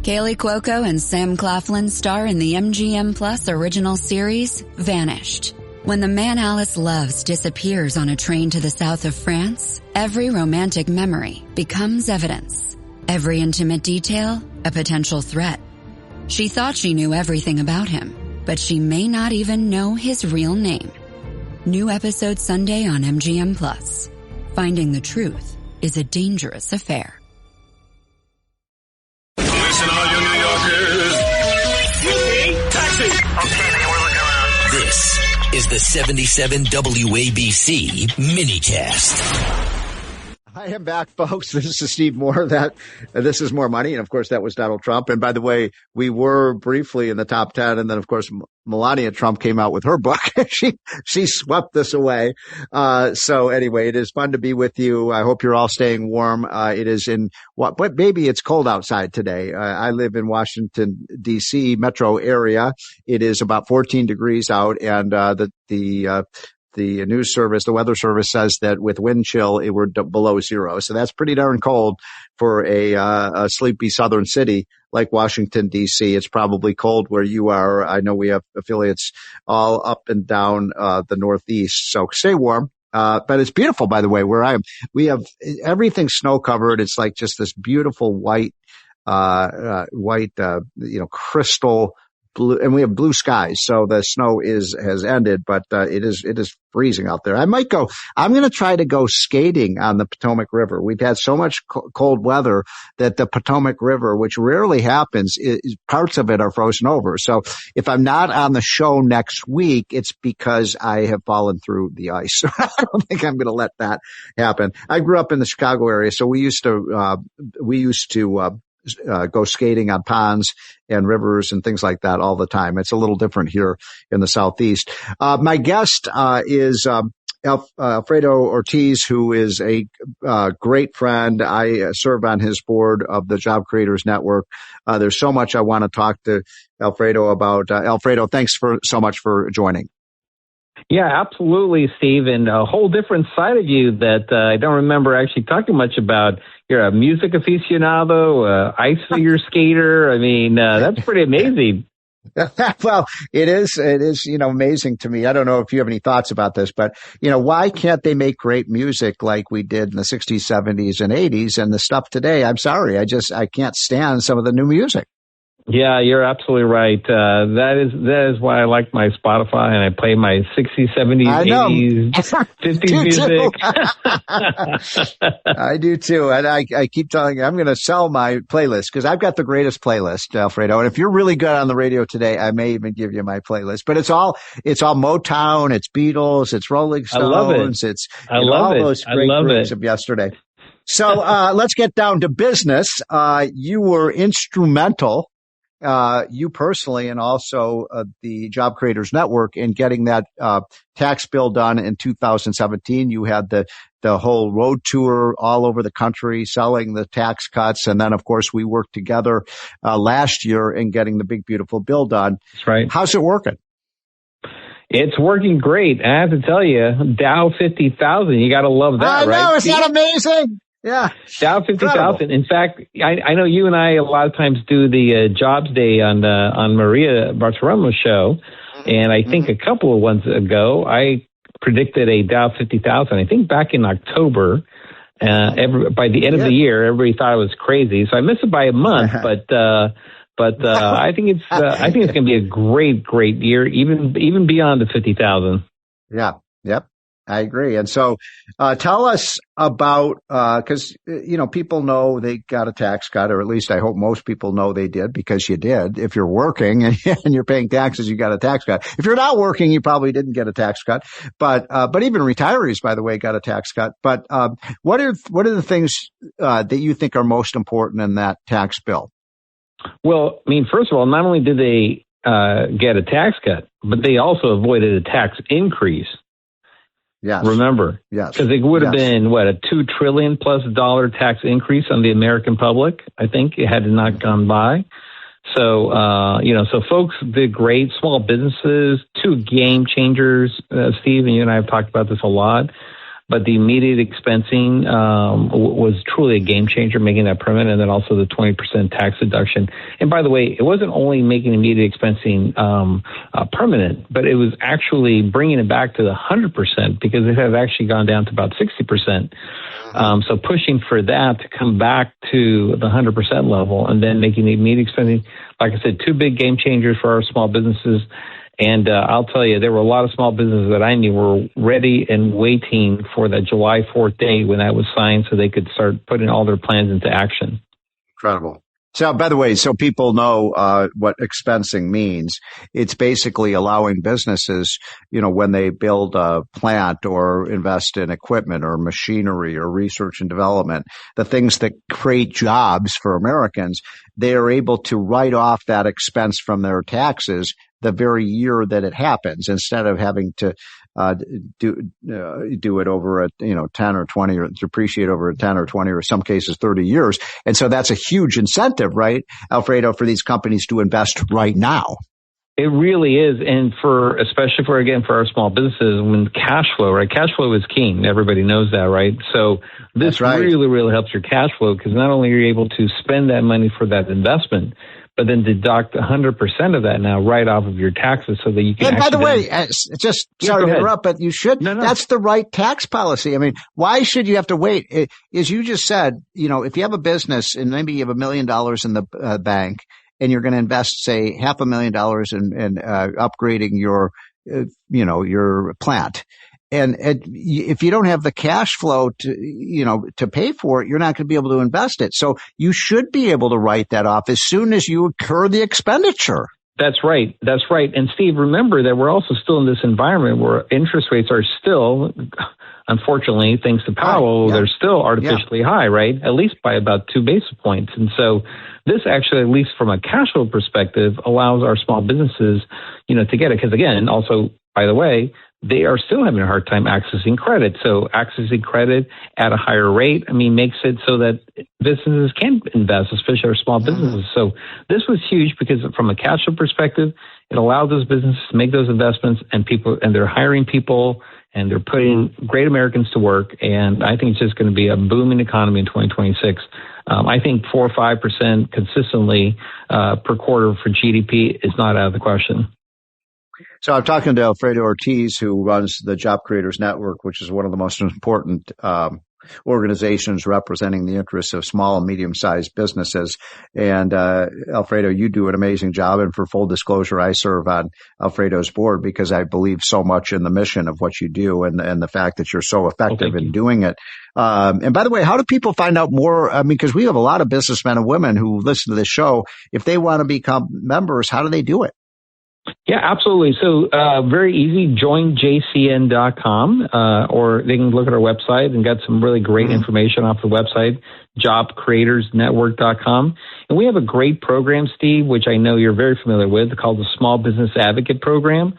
Kaylee Cuoco and Sam Claflin star in the MGM Plus original series, Vanished. When the man Alice loves disappears on a train to the south of France, every romantic memory becomes evidence. Every intimate detail, a potential threat. She thought she knew everything about him, but she may not even know his real name. New episode Sunday on MGM Plus. Finding the truth is a dangerous affair. Listen, all you New Yorkers. Taxi! Okay, man, we're looking around. This is the 77 WABC minicast. I am back, folks. This is Steve Moore. This is More Money. And of course, that was Donald Trump. And by the way, we were briefly in the top 10. And then, of course, Melania Trump came out with her book. She swept this away. So anyway, it is fun to be with you. I hope you're all staying warm. It is but maybe it's cold outside today. I live in Washington, D.C. metro area. It is about 14 degrees out, and the news service, the weather service says that with wind chill, it were below zero. So that's pretty darn cold for a sleepy southern city like Washington, D.C. It's probably cold where you are. I know we have affiliates all up and down the Northeast. So stay warm. But it's beautiful, by the way, where I am. We have everything snow covered. It's like just this beautiful white, crystal blue, and we have blue skies. So the snow has ended, but it is freezing out there. I'm going to try to go skating on the Potomac River. We've had so much cold weather that the Potomac River, which rarely happens, parts of it are frozen over. So if I'm not on the show next week, it's because I have fallen through the ice. I don't think I'm going to let that happen. I grew up in the Chicago area, so we used to go skating on ponds and rivers and things like that all the time. It's a little different here in the Southeast. My guest is Alfredo Ortiz, who is a great friend. I serve on his board of the Job Creators Network. There's so much I want to talk to Alfredo about. Alfredo, thanks so much for joining. Yeah, absolutely, Steve. And a whole different side of you that I don't remember actually talking much about. You're a music aficionado, ice figure skater. I mean, that's pretty amazing. Well, it is, amazing to me. I don't know if you have any thoughts about this, but, why can't they make great music like we did in the 60s, 70s, and 80s? And the stuff today, I'm sorry, I can't stand some of the new music. Yeah, you're absolutely right. That is why I like my Spotify, and I play my 60s, 70s, 80s, 50s music. I do too. And I keep telling you, I'm going to sell my playlist because I've got the greatest playlist, Alfredo. And if you're really good on the radio today, I may even give you my playlist. But it's all Motown, it's Beatles, it's Rolling Stones. I love it. All those great groups of yesterday. So, let's get down to business. You were instrumental, you personally, and also the Job Creators Network, in getting that tax bill done in 2017. You had the whole road tour all over the country selling the tax cuts. And then, of course, we worked together last year in getting the big, beautiful bill done. That's right. How's it working? It's working great. I have to tell you, Dow 50,000, you got to love that, right? I know, is that amazing? Yeah. Dow 50,000. In fact, I know you and I a lot of times do the Jobs Day on Maria Bartiromo's show. And I think a couple of ones ago, I predicted a Dow 50,000. I think back in October, by the end of the year, everybody thought it was crazy. So I missed it by a month, but I think it's going to be a great year, even beyond the 50,000. Yeah. Yep. I agree. And so, tell us about, cause, people know they got a tax cut, or at least I hope most people know they did, because you did. If you're working and you're paying taxes, you got a tax cut. If you're not working, you probably didn't get a tax cut. But even retirees, by the way, got a tax cut. But, what are the things, that you think are most important in that tax bill? Well, I mean, first of all, not only did they, get a tax cut, but they also avoided a tax increase. Yes. Remember, yes, because it would have been a $2 trillion plus tax increase on the American public. I think it had not gone by. So, so folks did great. Small businesses, two game changers. Steve and you and I have talked about this a lot. But the immediate expensing was truly a game changer, making that permanent, and then also the 20% tax deduction. And by the way, it wasn't only making immediate expensing permanent, but it was actually bringing it back to the 100% because it had actually gone down to about 60%. So pushing for that to come back to the 100% level and then making the immediate expensing, like I said, two big game changers for our small businesses. And I'll tell you, there were a lot of small businesses that I knew were ready and waiting for that July 4th date when that was signed so they could start putting all their plans into action. Incredible. So, by the way, so people know what expensing means, it's basically allowing businesses, when they build a plant or invest in equipment or machinery or research and development, the things that create jobs for Americans, they are able to write off that expense from their taxes the very year that it happens, instead of having to do it over a 10 or 20, or depreciate over a 10 or 20, or some cases 30 years. And so that's a huge incentive, right, Alfredo, for these companies to invest right now. It really is. And especially for our small businesses, when cash flow, right? Cash flow is king. Everybody knows that, right? So this really, really helps your cash flow, because not only are you able to spend that money for that investment, but then deduct 100% of that now right off of your taxes so that you can. And by the way, just sorry to interrupt, but you should. No. That's the right tax policy. I mean, why should you have to wait? As you just said, if you have a business and maybe you have $1 million in the bank and you're going to invest, say, $500,000 in upgrading your plant. And if you don't have the cash flow to pay for it, you're not going to be able to invest it. So you should be able to write that off as soon as you incur the expenditure. That's right. And Steve, remember that we're also still in this environment where interest rates are still, unfortunately, thanks to Powell, they're still artificially high, right? At least by about 2 basis points. And so this actually, at least from a cash flow perspective, allows our small businesses, to get it. Because again, also, by the way, they are still having a hard time accessing credit. So accessing credit at a higher rate, makes it so that businesses can invest, especially our small businesses. So this was huge because from a cash flow perspective, it allowed those businesses to make those investments, and they're hiring people and they're putting great Americans to work. And I think it's just going to be a booming economy in 2026. I think 4 or 5% consistently per quarter for GDP is not out of the question. So I'm talking to Alfredo Ortiz, who runs the Job Creators Network, which is one of the most important organizations representing the interests of small and medium-sized businesses. And Alfredo, you do an amazing job. And for full disclosure, I serve on Alfredo's board because I believe so much in the mission of what you do and the fact that you're so effective in doing it. And by the way, how do people find out more? Because we have a lot of businessmen and women who listen to this show. If they want to become members, how do they do it? Yeah, absolutely. So very easy, joinjcn.com, or they can look at our website and get some really great information off the website, jobcreatorsnetwork.com. And we have a great program, Steve, which I know you're very familiar with, called the Small Business Advocate Program.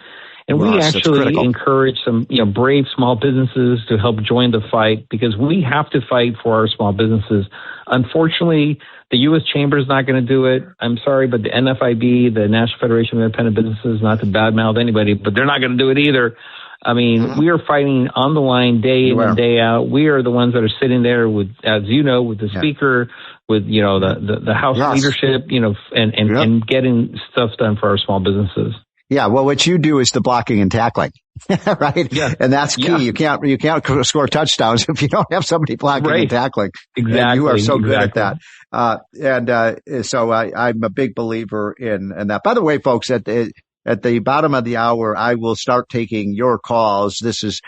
And we actually encourage some, brave small businesses to help join the fight, because we have to fight for our small businesses. Unfortunately, the U.S. Chamber is not going to do it. I'm sorry, but the NFIB, the National Federation of Independent Businesses, not to badmouth anybody, but they're not going to do it either. We are fighting on the line day in and day out. We are the ones that are sitting there with, as you know, with the speaker, with, the House leadership, and getting stuff done for our small businesses. Yeah, well, what you do is the blocking and tackling, right? Yeah. And that's key. Yeah. You can't score touchdowns if you don't have somebody blocking and tackling. Exactly. And you are so good at that. So I'm a big believer in that. By the way, folks, at the bottom of the hour, I will start taking your calls. This is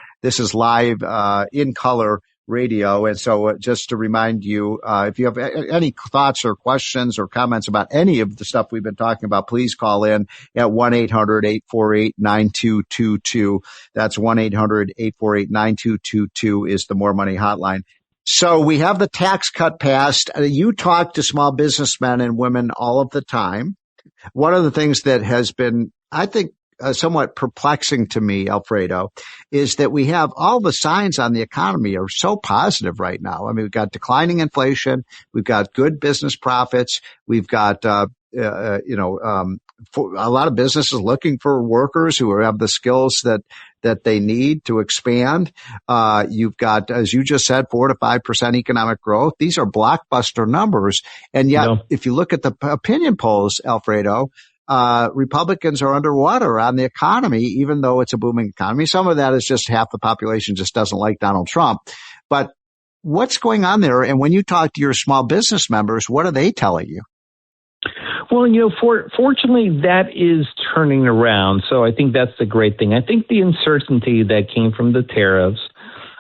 live, in color radio. And so just to remind you, if you have any thoughts or questions or comments about any of the stuff we've been talking about, please call in at 1-800-848-9222. That's 1-800-848-9222 is the More Money hotline. So we have the tax cut passed. You talk to small businessmen and women all of the time. One of the things that has been, I think, somewhat perplexing to me, Alfredo, is that we have all the signs on the economy are so positive right now. We've got declining inflation. We've got good business profits. We've got, for a lot of businesses looking for workers who have the skills that that they need to expand. You've got, as you just said, 4 to 5% economic growth. These are blockbuster numbers. And yet, if you look at the opinion polls, Alfredo, Republicans are underwater on the economy, even though it's a booming economy. Some of that is just half the population just doesn't like Donald Trump. But what's going on there? And when you talk to your small business members, what are they telling you? Well, fortunately, that is turning around. So I think that's the great thing. I think the uncertainty that came from the tariffs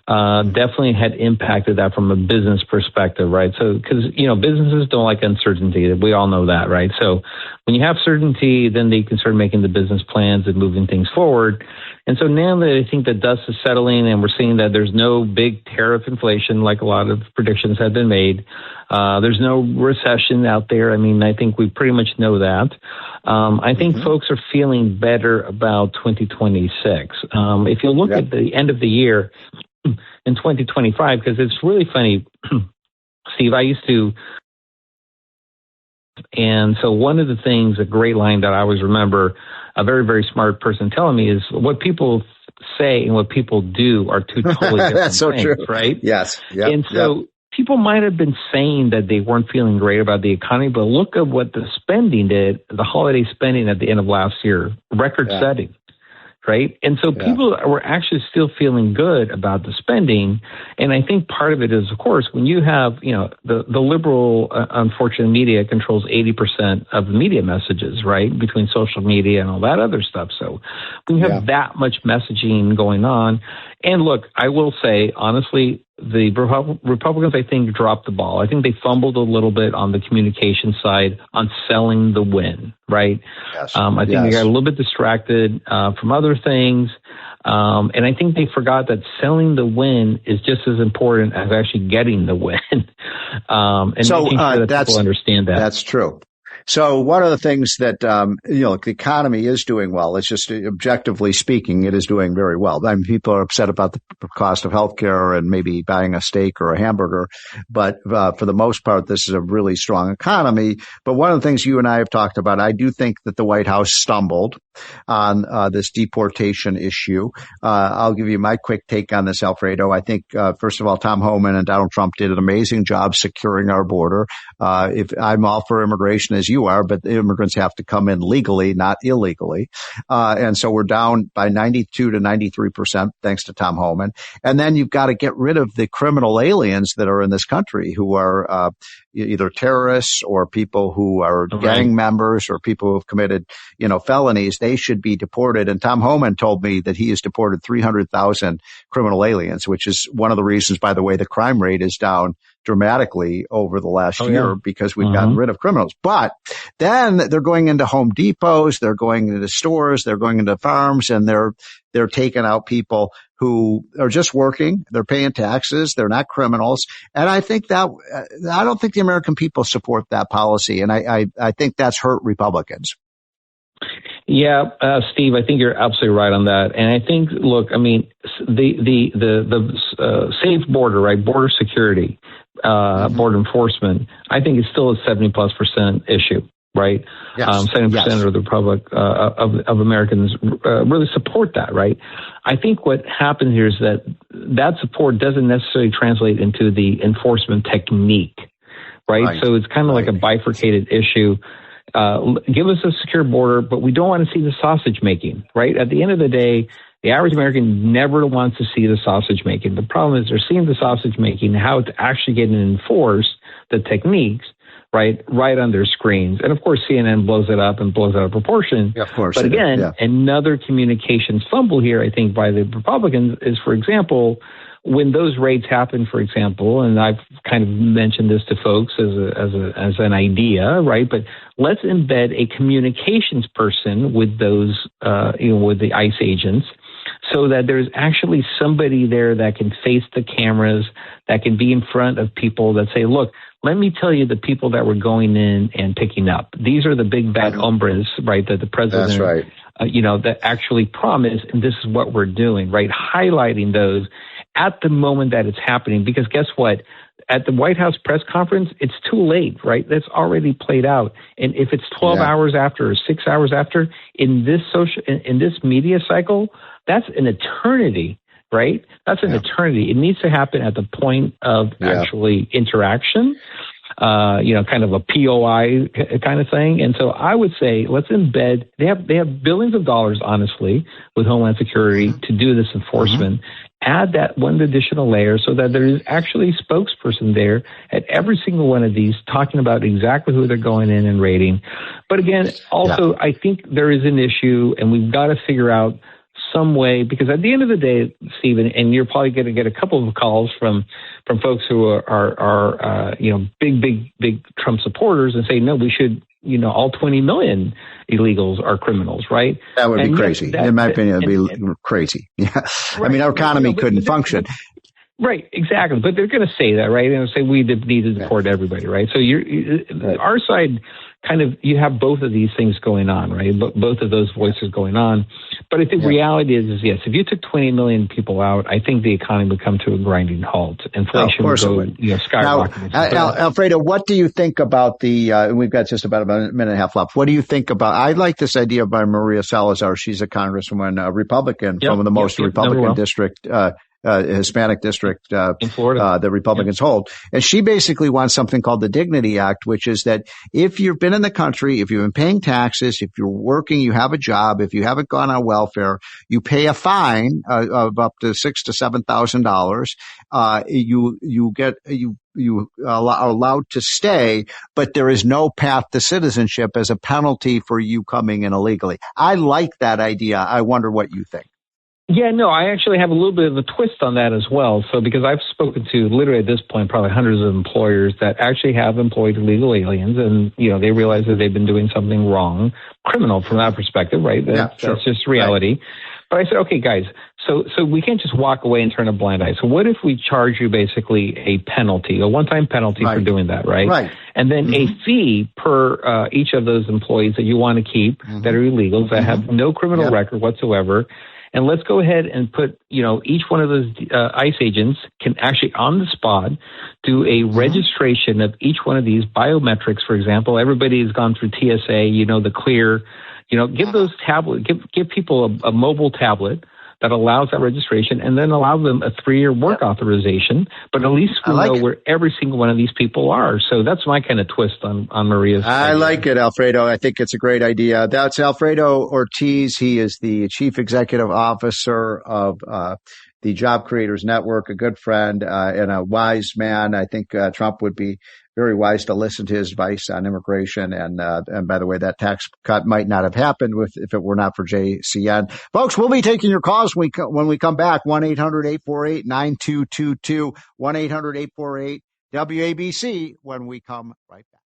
definitely had impacted that from a business perspective, right? So, because, businesses don't like uncertainty. We all know that, right? So when you have certainty, then they can start making the business plans and moving things forward. And so now that I think the dust is settling and we're seeing that there's no big tariff inflation like a lot of predictions have been made, there's no recession out there. I mean, I think we pretty much know that. I think folks are feeling better about 2026. If you look at the end of the year in 2025, because it's really funny, Steve, I used to, and so one of the things, a great line that I always remember, a very, very smart person telling me is what people say and what people do are two totally different That's so things, true. right? Yes. Yep. And so people might have been saying that they weren't feeling great about the economy, but look at what the spending did, the holiday spending at the end of last year, record setting. Right. And so people were actually still feeling good about the spending. And I think part of it is, of course, when you have, the liberal, unfortunate media controls 80% of the media messages, right, between social media and all that other stuff. So when you have that much messaging going on, and look, I will say, honestly, the Republicans, I think, dropped the ball. I think they fumbled a little bit on the communication side on selling the win, right? Yes. I think they got a little bit distracted from other things. And I think they forgot that selling the win is just as important as actually getting the win. And so making sure that people understand that. That's true. So one of the things that, the economy is doing well, it's just objectively speaking, it is doing very well. I mean, people are upset about the cost of healthcare and maybe buying a steak or a hamburger. But, for the most part, this is a really strong economy. But one of the things you and I have talked about, I do think that the White House stumbled on, this deportation issue. I'll give you my quick take on this, Alfredo. I think, first of all, Tom Homan and Donald Trump did an amazing job securing our border. If I'm all for immigration as you are, but the immigrants have to come in legally, not illegally. And so we're down by 92 to 93%, thanks to Tom Homan. And then you've got to get rid of the criminal aliens that are in this country who are either terrorists or people who are gang members or people who have committed, felonies. They should be deported. And Tom Homan told me that he has deported 300,000 criminal aliens, which is one of the reasons, by the way, the crime rate is down dramatically over the last year because we've gotten rid of criminals. But then they're going into Home Depots, they're going into stores, they're going into farms, and they're taking out people who are just working. They're paying taxes. They're not criminals. And I think that, I don't think the American people support that policy. And I think that's hurt Republicans. Yeah, Steve, I think you're absolutely right on that. And I think, look, I mean, the safe border, right? Border security, border enforcement, I think is still a 70+% issue, right? Yes. 70% of the public, of Americans, really support that, right? I think what happens here is that support doesn't necessarily translate into the enforcement technique, right? So it's kind of like a bifurcated issue. Give us a secure border, but we don't want to see the sausage making, right? At the end of the day, the average American never wants to see the sausage making. The problem is they're seeing the sausage making, how it's actually getting enforced, the techniques, right on their screens. And of course, CNN blows it up and blows it out of proportion. Yeah, of course. But again, another communications fumble here, I think, by the Republicans is, for example, when those raids happen, for example, and I've kind of mentioned this to folks as an idea, right? But let's embed a communications person with those, with the ICE agents, so that there's actually somebody there that can face the cameras, that can be in front of people that say, look, let me tell you the people that were going in and picking up. These are the big bad hombres, right, that the president, that's right. That actually promised, and this is what we're doing, right? Highlighting those at the moment that it's happening, because guess what? at the White House press conference, it's too late, right? That's already played out. And if it's 12 hours after or 6 hours after in this media cycle, that's an eternity, right? That's an eternity. It needs to happen at the point of actually interaction. Kind of a POI kind of thing. And so I would say let's embed, they have billions of dollars, honestly, with Homeland Security to do this enforcement. Add that one additional layer so that there is actually a spokesperson there at every single one of these talking about exactly who they're going in and raiding. But again, also, I think there is an issue, and we've got to figure out some way, because at the end of the day, Stephen, and you're probably going to get a couple of calls from folks who are big Trump supporters and say, no, we should, all 20 million illegals are criminals, right? That would be crazy. In my opinion, it would be crazy. Yeah. Right. I mean, our economy couldn't function. Right, exactly. But they're going to say that, right? And say we need to deport everybody, right? So our side kind of, you have both of these things going on, right? Both of those voices going on. But I think reality is yes, if you took 20 million people out, I think the economy would come to a grinding halt. Inflation would go, skyrocketing. Now, Alfredo, what do you think about we've got just about a minute and a half left. What do you think about, I like this idea by Maria Salazar. She's a congresswoman, a Republican from the most Republican district, Hispanic district in Florida, the Republicans hold. And she basically wants something called the Dignity Act, which is that if you've been in the country, if you've been paying taxes, if you're working, you have a job, if you haven't gone on welfare, you pay a fine of up to $6,000 to $7,000. You are allowed to stay, but there is no path to citizenship as a penalty for you coming in illegally. I like that idea. I wonder what you think. Yeah, no, I actually have a little bit of a twist on that as well. So because I've spoken to literally at this point probably hundreds of employers that actually have employed illegal aliens, and they realize that they've been doing something wrong, criminal from that perspective, right? That's just reality. Right. But I said, okay, guys, so we can't just walk away and turn a blind eye. So what if we charge you basically a penalty, a one-time penalty for doing that, right? Right. And then a fee per each of those employees that you want to keep that are illegals, that have no criminal record whatsoever. And let's go ahead and put, each one of those ICE agents can actually on the spot do a registration of each one of these biometrics. For example, everybody has gone through TSA, the clear, give those give people a mobile tablet that allows that registration, and then allow them a 3-year work authorization. But at least we know where every single one of these people are. So that's my kind of twist on Maria's. I like it, Alfredo. I think it's a great idea. That's Alfredo Ortiz. He is the Chief Executive Officer of the Job Creators Network, a good friend and a wise man. I think Trump would be very wise to listen to his advice on immigration. And by the way, that tax cut might not have happened if it were not for JCN. Folks, we'll be taking your calls when we come back. 1-800-848-9222, 1-800-848-WABC when we come right back.